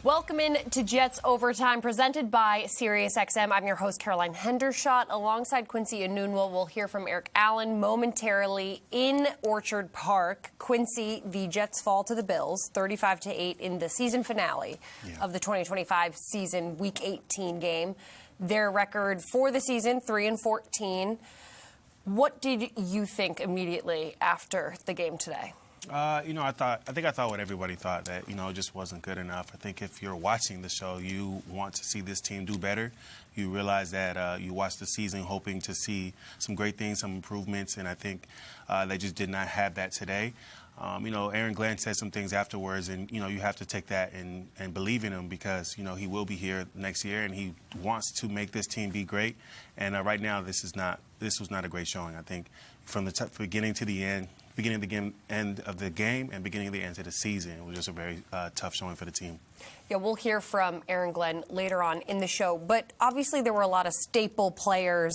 Welcome in to Jets Overtime, presented by SiriusXM. I'm your host, Caroline Hendershot. Alongside Quincy Enunwa, we'll hear from Eric Allen momentarily in Orchard Park. Quincy, the Jets fall to the Bills, 35-8 in the season finale of the 2025 season, Week 18 game. Their record for the season, 3-14. What did you think immediately after the game today? I think I thought what everybody thought, that, it just wasn't good enough. I think if you're watching the show, you want to see this team do better. You realize that you watched the season hoping to see some great things, some improvements, and I think they just did not have that today. Aaron Glenn said some things afterwards, and, you have to take that and believe in him because, he will be here next year, and he wants to make this team be great. And right now, this was not a great showing. I think from the beginning to the end, beginning of the end of the game and beginning of the end of the season, it was just a very tough showing for the team. Yeah, we'll hear from Aaron Glenn later on in the show. But obviously there were a lot of staple players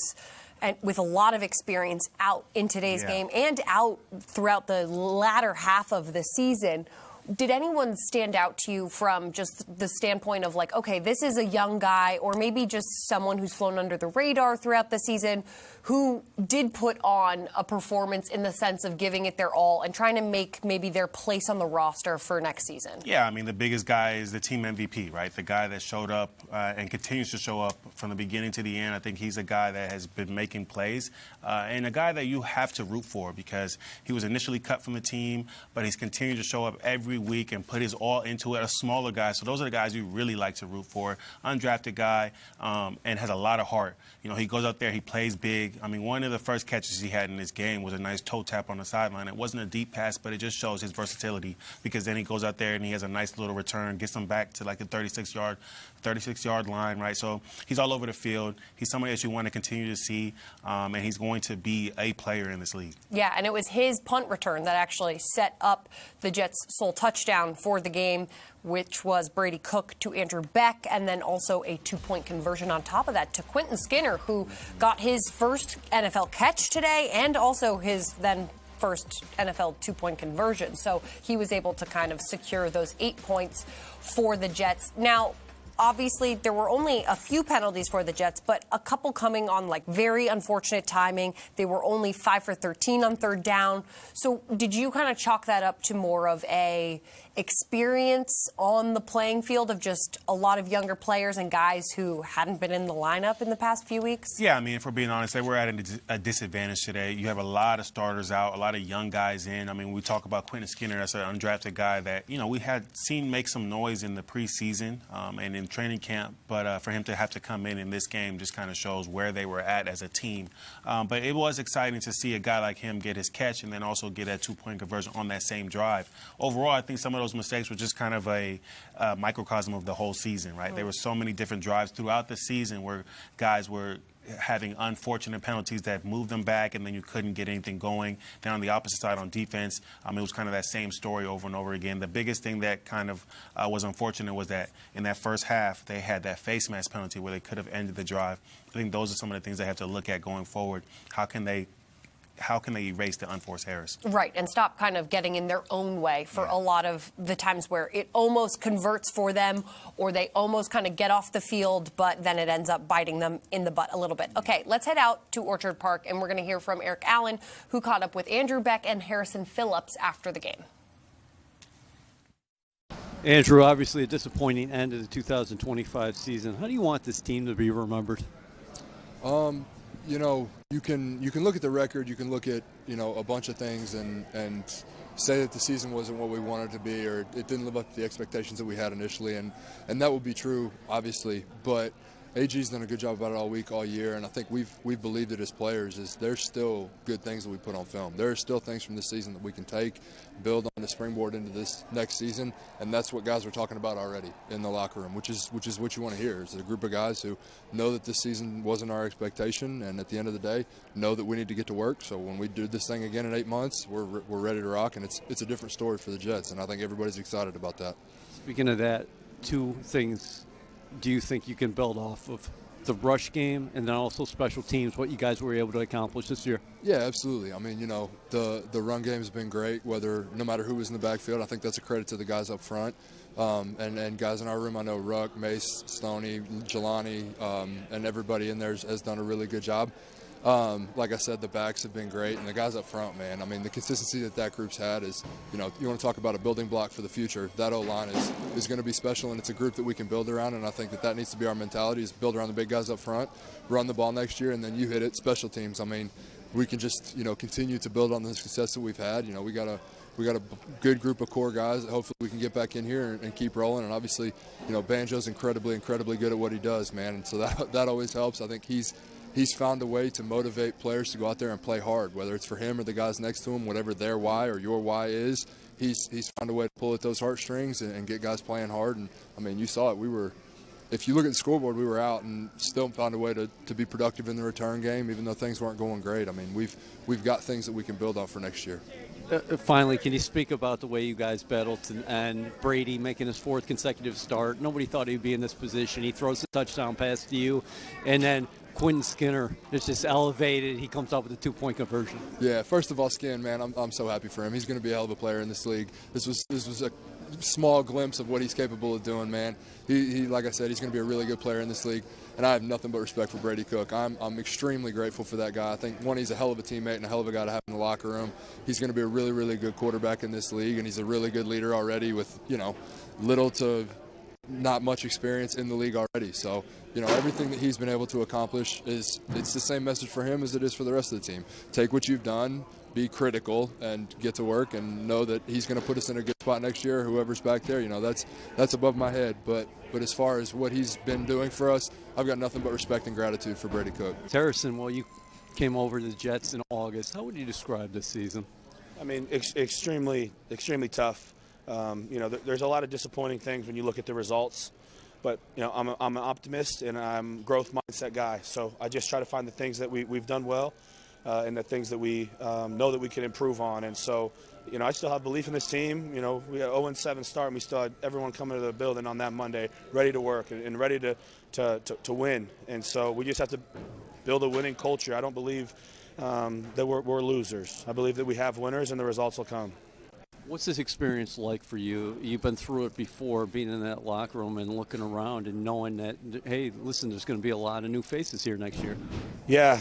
and with a lot of experience out in today's game and out throughout the latter half of the season. Did anyone stand out to you from just the standpoint of like, okay, this is a young guy, or maybe just someone who's flown under the radar throughout the season who did put on a performance in the sense of giving it their all and trying to make maybe their place on the roster for next season? Yeah, I mean, the biggest guy is the team MVP, right? The guy that showed up and continues to show up from the beginning to the end. I think he's a guy that has been making plays and a guy that you have to root for because he was initially cut from the team, but he's continued to show up every week and put his all into it. A smaller guy, so those are the guys you really like to root for. Undrafted guy and has a lot of heart. He goes out there, he plays big. I mean, one of the first catches he had in this game was a nice toe tap on the sideline. It wasn't a deep pass, but it just shows his versatility because then he goes out there and he has a nice little return, gets them back to like the 36-yard line, right? So he's all over the field. He's somebody that you want to continue to see, and he's going to be a player in this league. Yeah, and it was his punt return that actually set up the Jets' sole touchdown for the game, which was Brady Cook to Andrew Beck, and then also a two-point conversion on top of that to Quentin Skinner, who got his first NFL catch today and also his then first NFL two-point conversion. So he was able to kind of secure those 8 points for the Jets. Now, obviously, there were only a few penalties for the Jets, but a couple coming on like very unfortunate timing. They were only 5 for 13 on third down. So did you kind of chalk that up to more of a experience on the playing field of just a lot of younger players and guys who hadn't been in the lineup in the past few weeks? Yeah, I mean, if we're being honest, they were at a disadvantage today. You have a lot of starters out, a lot of young guys in. I mean, we talk about Quentin Skinner, that's an undrafted guy that, we had seen make some noise in the preseason and in training camp, but for him to have to come in this game just kind of shows where they were at as a team. But it was exciting to see a guy like him get his catch and then also get that two-point conversion on that same drive. Overall, I think some of those mistakes were just kind of a microcosm of the whole season, right? There were so many different drives throughout the season where guys were having unfortunate penalties that moved them back, and then you couldn't get anything going. Then on the opposite side on defense, it was kind of that same story over and over again. The biggest thing that kind of was unfortunate was that in that first half, they had that face mask penalty where they could have ended the drive. I think those are some of the things they have to look at going forward. How can they erase the unforced errors? Right, and stop kind of getting in their own way for a lot of the times where it almost converts for them or they almost kind of get off the field, but then it ends up biting them in the butt a little bit. Okay, let's head out to Orchard Park, and we're going to hear from Eric Allen, who caught up with Andrew Beck and Harrison Phillips after the game. Andrew, obviously a disappointing end of the 2025 season. How do you want this team to be remembered? You can look at the record, you can look at, a bunch of things and say that the season wasn't what we wanted it to be or it didn't live up to the expectations that we had initially, and that will be true, obviously. But AG's done a good job about it all week, all year, and I think we've believed it as players. There's still good things that we put on film. There are still things from this season that we can take, build on the springboard into this next season, and that's what guys are talking about already in the locker room, which is what you want to hear. It's a group of guys who know that this season wasn't our expectation, and at the end of the day, know that we need to get to work. So when we do this thing again in 8 months, we're ready to rock, and it's a different story for the Jets, and I think everybody's excited about that. Speaking of that, two things do you think you can build off of? The rush game and then also special teams, what you guys were able to accomplish this year? Yeah, absolutely. I mean, the run game has been great, no matter who was in the backfield. I think that's a credit to the guys up front. And guys in our room, I know Ruck, Mace, Stoney, Jelani, and everybody in there has done a really good job. Like I said, the backs have been great, and the guys up front, man. I mean, the consistency that group's had is, you want to talk about a building block for the future. That O-line is going to be special, and it's a group that we can build around, and I think that needs to be our mentality, is build around the big guys up front, run the ball next year, and then you hit it. Special teams, I mean, we can just, continue to build on the success that we've had. We got a good group of core guys that hopefully we can get back in here and keep rolling. And obviously, Banjo's incredibly good at what he does, man. And so that always helps. I think he's found a way to motivate players to go out there and play hard, whether it's for him or the guys next to him, whatever their why or your why is. He's found a way to pull at those heartstrings and get guys playing hard. And I mean, you saw it. If you look at the scoreboard, we were out and still found a way to be productive in the return game, even though things weren't going great. I mean, we've got things that we can build on for next year. Finally, can you speak about the way you guys battled and Brady making his 4th consecutive start? Nobody thought he'd be in this position. He throws a touchdown pass to you, and then Quentin Skinner is just elevated. He comes up with a 2-point conversion. Yeah, first of all, Skin, man, I'm so happy for him. He's going to be a hell of a player in this league. This was a small glimpse of what he's capable of doing, man. He like I said, he's going to be a really good player in this league, and I have nothing but respect for Brady Cook. I'm extremely grateful for that guy. I think, one, he's a hell of a teammate and a hell of a guy to have in the locker room. He's going to be a really, really good quarterback in this league, and he's a really good leader already with, little to not much experience in the league already. So, everything that he's been able to accomplish it's the same message for him as it is for the rest of the team. Take what you've done, be critical, and get to work, and know that he's going to put us in a good spot next year. Whoever's back there, that's above my head. But as far as what he's been doing for us, I've got nothing but respect and gratitude for Brady Cook. Harrison, well, you came over to the Jets in August. How would you describe this season? I mean, extremely tough. There's a lot of disappointing things when you look at the results. But, I'm an optimist, and I'm a growth mindset guy. So I just try to find the things that we've done well and the things that we know that we can improve on. And so, I still have belief in this team. We had 0-7 start, and we still had everyone coming to the building on that Monday ready to work and ready to win. And so we just have to build a winning culture. I don't believe that we're losers. I believe that we have winners, and the results will come. What's this experience like for you? You've been through it before, being in that locker room and looking around and knowing that, hey, listen, there's going to be a lot of new faces here next year. Yeah,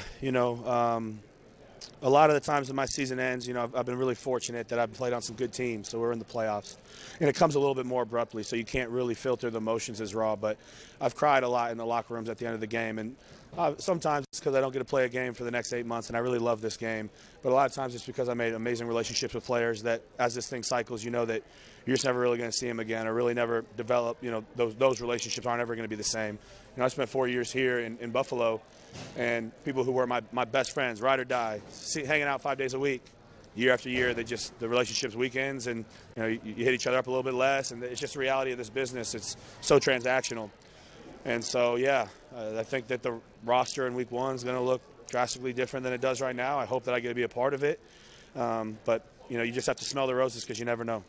a lot of the times that my season ends, I've been really fortunate that I've played on some good teams, so we're in the playoffs. And it comes a little bit more abruptly, so you can't really filter the emotions as raw. But I've cried a lot in the locker rooms at the end of the game. And sometimes it's because I don't get to play a game for the next 8 months, and I really love this game. But a lot of times it's because I made amazing relationships with players that as this thing cycles, that you're just never really going to see them again or really never develop. Those relationships aren't ever going to be the same. I spent 4 years here in Buffalo, and people who were my best friends, ride or die, hanging out 5 days a week, year after year, the relationships weakens, and you hit each other up a little bit less, and it's just the reality of this business. It's so transactional. And so, I think that the roster in week 1 is going to look drastically different than it does right now. I hope that I get to be a part of it. But, you just have to smell the roses because you never know.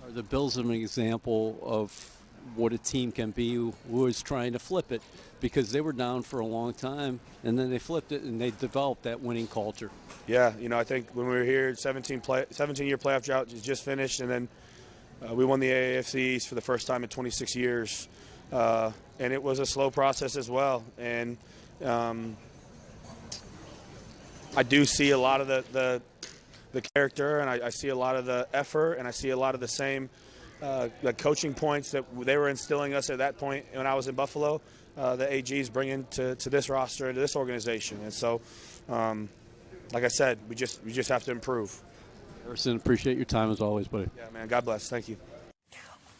Are the Bills an example of what a team can be who is trying to flip it? Because they were down for a long time, and then they flipped it, and they developed that winning culture. Yeah, I think when we were here, 17-year playoff drought just finished, and then we won the AFC East for the first time in 26 years. And it was a slow process as well. And I do see a lot of the character, and I see a lot of the effort, and I see a lot of the same the coaching points that they were instilling us at that point when I was in Buffalo, the AG's bringing to this roster and to this organization. And so, like I said, we just have to improve. Harrison, appreciate your time as always, buddy. Yeah, man. God bless. Thank you.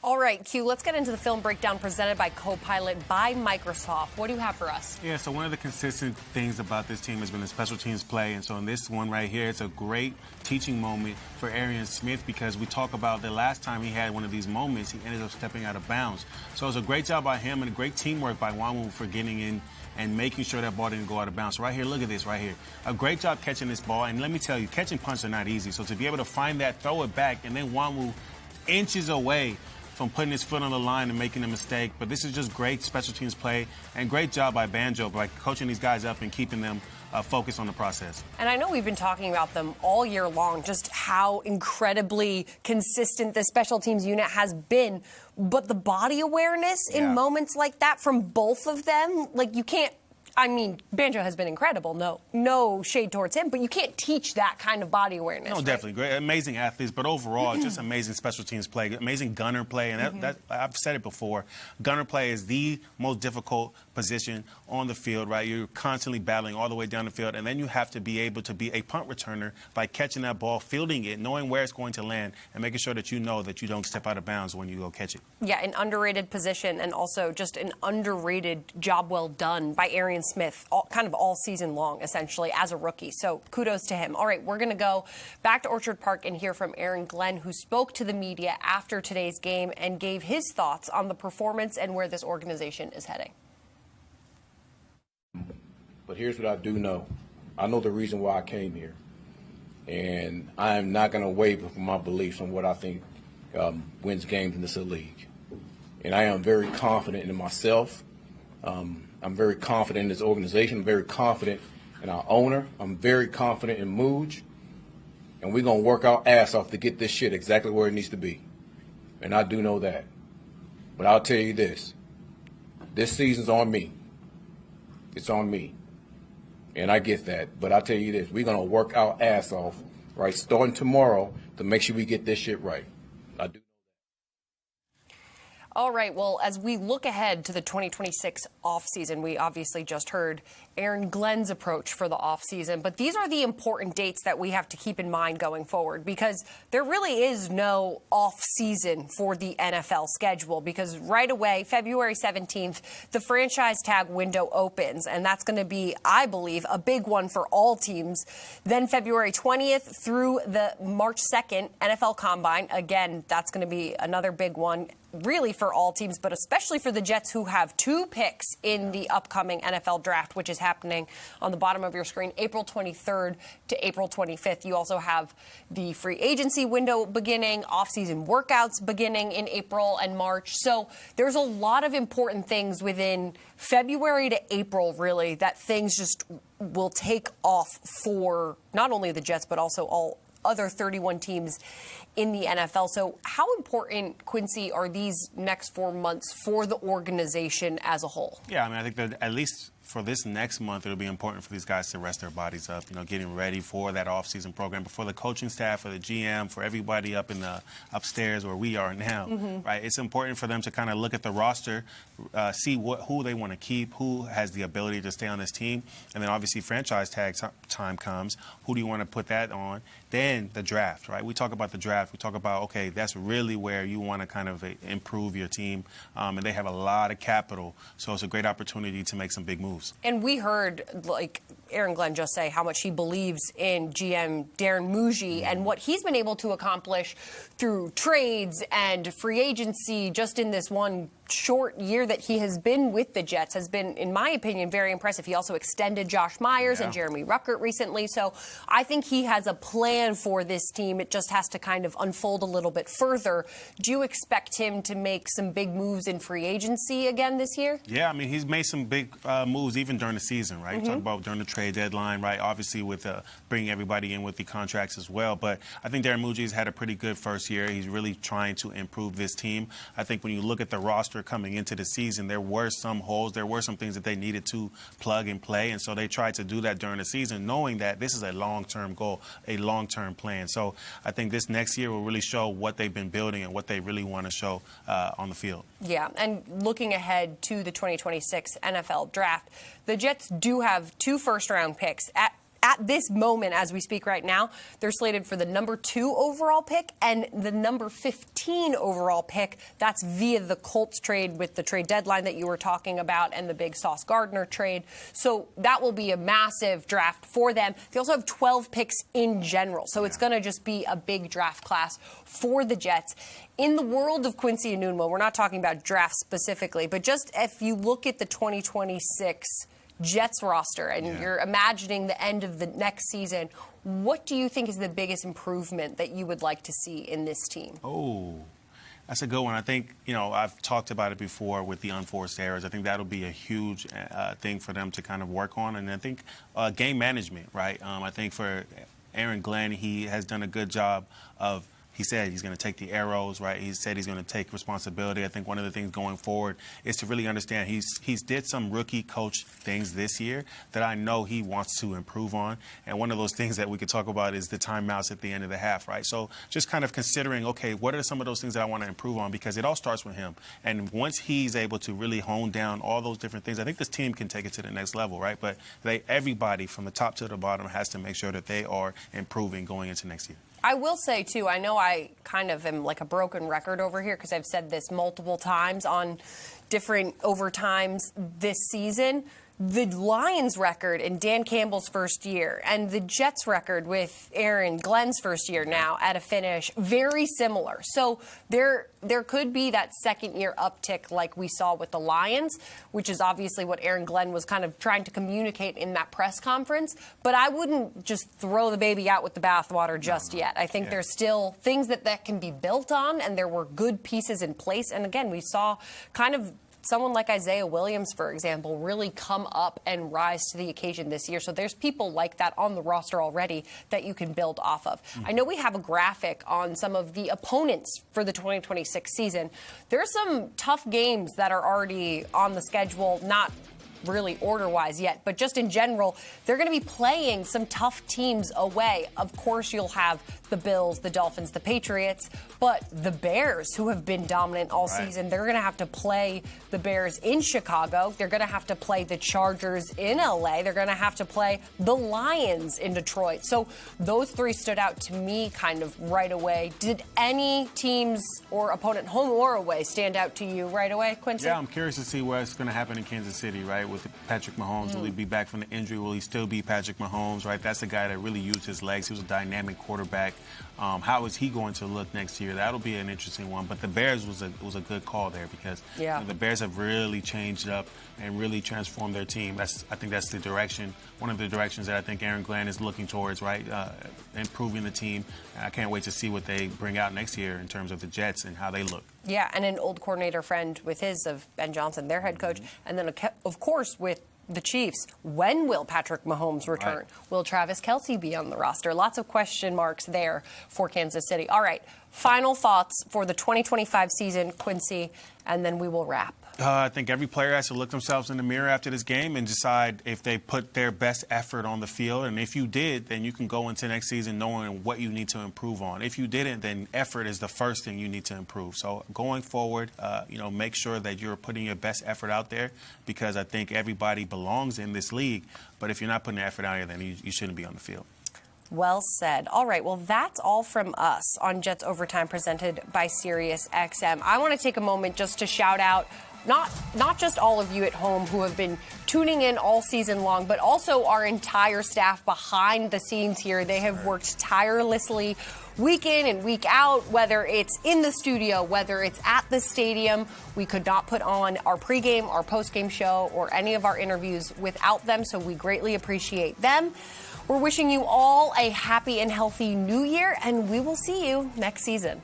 All right, Q, let's get into the film breakdown presented by Copilot by Microsoft. What do you have for us? Yeah, so one of the consistent things about this team has been the special teams play. And so in this one right here, it's a great teaching moment for Arian Smith because we talk about the last time he had one of these moments, he ended up stepping out of bounds. So it was a great job by him and a great teamwork by Wanwu for getting in and making sure that ball didn't go out of bounds. So right here, look at this right here. A great job catching this ball. And let me tell you, catching punts are not easy. So to be able to find that, throw it back, and then Wanwu inches away from putting his foot on the line and making a mistake. But this is just great special teams play and great job by Banjo by coaching these guys up and keeping them focused on the process. And I know we've been talking about them all year long, just how incredibly consistent the special teams unit has been. But the body awareness in moments like that from both of them, like you can't. I mean, Banjo has been incredible. No shade towards him, but you can't teach that kind of body awareness. No, right? definitely great, amazing athletes, but overall, just amazing special teams play, amazing gunner play, and that I've said it before. Gunner play is the most difficult position on the field, right? You're constantly battling all the way down the field, and then you have to be able to be a punt returner by catching that ball, fielding it, knowing where it's going to land, and making sure that you know that you don't step out of bounds when you go catch it. Yeah, an underrated position, and also just an underrated job well done by Arian Smith, kind of all season long, essentially, as a rookie. So kudos to him. All right, we're going to go back to Orchard Park and hear from Aaron Glenn, who spoke to the media after today's game and gave his thoughts on the performance and where this organization is heading. But here's what I do know. I know the reason why I came here. And I am not going to waver from my beliefs on what I think wins games in this league. And I am very confident in myself. I'm very confident in this organization. I'm very confident in our owner. I'm very confident in Mooj. And we're going to work our ass off to get this shit exactly where it needs to be. And I do know that. But I'll tell you this. This season's on me. It's on me. And I get that. But I'll tell you this. We're going to work our ass off, right, starting tomorrow to make sure we get this shit right. I do. All right, well, as we look ahead to the 2026 offseason, we obviously just heard Aaron Glenn's approach for the offseason, but these are the important dates that we have to keep in mind going forward because there really is no offseason for the NFL schedule because right away, February 17th, the franchise tag window opens, and that's going to be, I believe, a big one for all teams. Then February 20th through the March 2nd, NFL Combine. Again, that's going to be another big one. Really for all teams, but especially for the Jets who have 2 picks in the upcoming NFL draft, which is happening on the bottom of your screen, April 23rd to April 25th. You also have the free agency window beginning, off-season workouts beginning in April and March. So there's a lot of important things within February to April, really, that things just will take off for not only the Jets, but also all other 31 teams in the NFL. So how important, Quincy, are these next 4 months for the organization as a whole? Yeah, I mean, I think that at least for this next month, it'll be important for these guys to rest their bodies up, getting ready for that off-season program. But for the coaching staff, for the GM, for everybody up in the upstairs where we are now, right? It's important for them to kind of look at the roster, see who they want to keep, who has the ability to stay on this team, and then obviously franchise tag time comes. Who do you want to put that on? Then the draft, right? We talk about the draft. We talk about, okay, that's really where you want to kind of improve your team, and they have a lot of capital, so it's a great opportunity to make some big moves. And we heard, like, Aaron Glenn just say how much he believes in GM Darren Muji and what he's been able to accomplish through trades and free agency just in this one short year that he has been with the Jets has been, in my opinion, very impressive. He also extended Josh Myers and Jeremy Ruckert recently. So I think he has a plan for this team. It just has to kind of unfold a little bit further. Do you expect him to make some big moves in free agency again this year? Yeah, I mean, he's made some big moves even during the season, right? Talk about during the trade deadline, right? Obviously with bringing everybody in with the contracts as well. But I think Darren Muji's had a pretty good first year. He's really trying to improve this team. I think when you look at the roster coming into the season, there were some holes. There were some things that they needed to plug and play. And so they tried to do that during the season, knowing that this is a long-term goal, a long-term plan. So I think this next year will really show what they've been building and what they really want to show on the field. Yeah, and looking ahead to the 2026 NFL draft, the Jets do have 2 first-round picks. At this moment, as we speak right now, they're slated for the number 2 overall pick and the number 15 overall pick. That's via the Colts trade with the trade deadline that you were talking about and the big Sauce Gardner trade. So that will be a massive draft for them. They also have 12 picks in general. So it's going to just be a big draft class for the Jets. In the world of Quincy Enunwa, we're not talking about drafts specifically, but just if you look at the 2026 Jets roster and you're imagining the end of the next season, what do you think is the biggest improvement that you would like to see in this team? Oh, That's a good one. I think, I've talked about it before with the unforced errors. I think that'll be a huge thing for them to kind of work on. And I think game management, right? I think for Aaron Glenn, he has done a good job of, he said he's going to take the arrows, right? He said he's going to take responsibility. I think one of the things going forward is to really understand he's did some rookie coach things this year that I know he wants to improve on. And one of those things that we could talk about is the timeouts at the end of the half, right? So just kind of considering, okay, what are some of those things that I want to improve on? Because it all starts with him. And once he's able to really hone down all those different things, I think this team can take it to the next level, right? But everybody from the top to the bottom has to make sure that they are improving going into next year. I will say, too, I know I kind of am like a broken record over here because I've said this multiple times on different overtimes this season. The Lions record in Dan Campbell's first year and the Jets record with Aaron Glenn's first year now at a finish, very similar. So there could be that second-year uptick like we saw with the Lions, which is obviously what Aaron Glenn was kind of trying to communicate in that press conference. But I wouldn't just throw the baby out with the bathwater just yet. I think there's still things that can be built on, and there were good pieces in place. And, again, we saw kind of someone like Isaiah Williams, for example, really come up and rise to the occasion this year. So there's people like that on the roster already that you can build off of. I know we have a graphic on some of the opponents for the 2026 season. There are some tough games that are already on the schedule, not really order-wise yet, but just in general, they're going to be playing some tough teams away. Of course, you'll have the Bills, the Dolphins, the Patriots, but the Bears, who have been dominant all season, they're going to have to play the Bears in Chicago. They're going to have to play the Chargers in LA. They're going to have to play the Lions in Detroit. So those three stood out to me kind of right away. Did any teams or opponent, home or away, stand out to you right away, Quincy? Yeah, I'm curious to see what's going to happen in Kansas City, right, with Patrick Mahomes. Will he be back from the injury? Will he still be Patrick Mahomes, right? That's the guy that really used his legs. He was a dynamic quarterback. How is he going to look next year? That'll be an interesting one. But the Bears was a good call there because the Bears have really changed up and really transformed their team. I think that's the direction, one of the directions that I think Aaron Glenn is looking towards, right? Improving the team. I can't wait to see what they bring out next year in terms of the Jets and how they look. Yeah, and an old coordinator friend with his of Ben Johnson, their head coach, and then, of course, with the Chiefs. When will Patrick Mahomes return? Right. Will Travis Kelce be on the roster? Lots of question marks there for Kansas City. All right, final thoughts for the 2025 season, Quincy, and then we will wrap. I think every player has to look themselves in the mirror after this game and decide if they put their best effort on the field. And if you did, then you can go into next season knowing what you need to improve on. If you didn't, then effort is the first thing you need to improve. So going forward, make sure that you're putting your best effort out there because I think everybody belongs in this league. But if you're not putting the effort out there, then you shouldn't be on the field. Well said. All right, well, that's all from us on Jets Overtime presented by SiriusXM. I want to take a moment just to shout out not just all of you at home who have been tuning in all season long, but also our entire staff behind the scenes here. They have worked tirelessly week in and week out, whether it's in the studio, whether it's at the stadium. We could not put on our pregame, our postgame show, or any of our interviews without them, so we greatly appreciate them. We're wishing you all a happy and healthy new year, and we will see you next season.